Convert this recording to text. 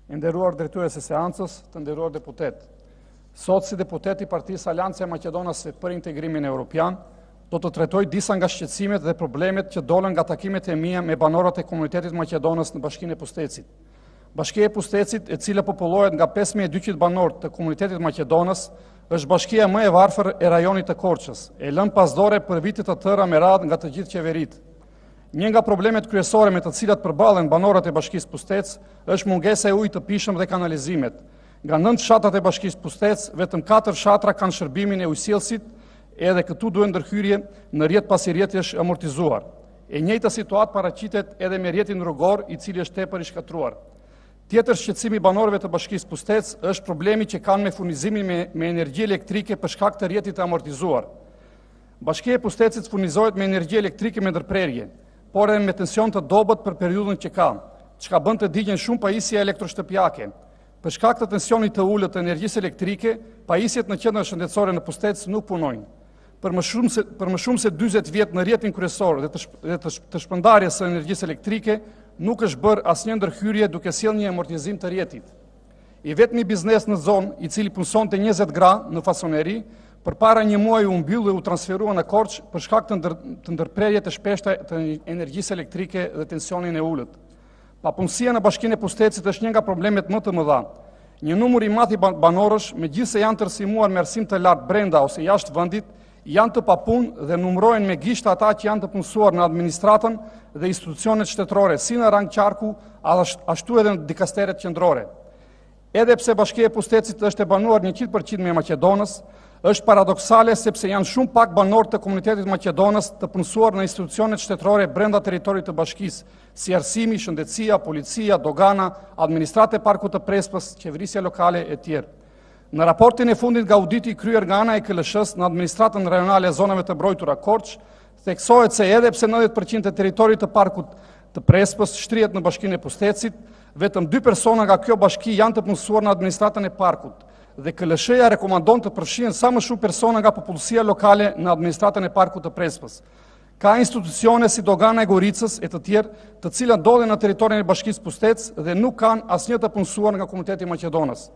Nderuar drejtues e seancës, të nderuar deputet. Sot si deputet i Partisë Aleancia e Maqedonase për Integrimin Evropian, do të trajtoj disa nga shqetësimet dhe problemet që dolën nga takimet e mia me banorët e komunitetit maqedonës në Bashkinë e Pustecit. Bashkia e Pustecit, e cila popullohet nga 5200 banorë të komunitetit maqedonës, është bashkia më e varfër e rajonit të Korçës, e lënë pasdore për vite të tëra me radhë nga të gjithë qeveritë. Një nga problemet kryesore me të cilat përballen banorët e Bashkisë Pustec është mungesa e ujit të pishëm dhe kanalizimet. Nga 9 fshatrat e Bashkisë Pustec, vetëm 4 fshatra kanë shërbimin e ujësjellësit, edhe këtu duhet ndërhyrje në rrjet pasi rrjeti është amortizuar. E njëjta situatë paraqitet edhe me rrjetin rrugor, i cili është tepër i shkatruar. Tjetër shqetësim i banorëve të Bashkisë Pustec është problemi që kanë me furnizimin me energji elektrike për shkak të rrjetit të amortizuar. Bashkia e Pustecit furnizohet me energji elektrike me ndërprerje, por edhe me tension të dobët për periudhën që ka, çka bën të digjen shumë pajisje elektroshtëpiake. Për shkak të tensionit të ulët të energjisë elektrike, pajisjet në qendrën shëndetësore në Pustec nuk punojnë. Për më shumë se 40 vjet në rrjetin kryesor dhe të shpërndarjes së energjisë elektrike, nuk është bërë asnjë ndërhyrje duke sjellë një amortizim të rrjetit. I vetmi biznes në zonë, i cili punësonte 20 gra në fasoneri, përpara një muaji u mbyll dhe u transferua në Korçë për shkak të ndërprerje të shpeshta të energjisë elektrike dhe tensionin e ulët. Papunësia në Bashkinë e Pustecit është një nga problemet më të mëdha. Një numër i madh i banorësh, megjithëse janë të rësimuar me arsim të lartë brenda ose jashtë vendit, janë të papunë dhe numërohen me gisht ata që janë të punësuar në administratën dhe institucionet shtetërore, si në rang qarku, ashtu edhe në dikasteret qendrore. Edhe pse Bashkia e Pustecit është e banuar 100% me Maqedonës, është paradoksale sepse janë shumë pak banorë të komunitetit Maqedonës të punësuar në institucionet shtetërore brenda territorit të bashkisë, si arsimi, shëndetësia, policia, dogana, administrata e Parkut të Prespës, qeverisja lokale e tjerë. Në raportin e fundit nga auditi i kryer nga ana e KLSH-s në administratën rajonale e zonave të mbrojtura Korçë, theksohet se edhe pse 90% e territorit të Parkut të Prespës shtrihet në Bashkinë e Pustecit, vetëm 2 persona nga kjo bashki janë të punësuar në administratën e Parkut, dhe KLSH-ja rekomandon të përfshihen sa më shumë persona nga popullsia lokale në administratën e Parkut të Prespës. Ka institucione si dogana e Goricës e të tjerë, të cilat ndodhen në territorin e Bashkisë Pustec dhe nuk kanë asnjë të punësuar nga komuniteti i Maqedonës.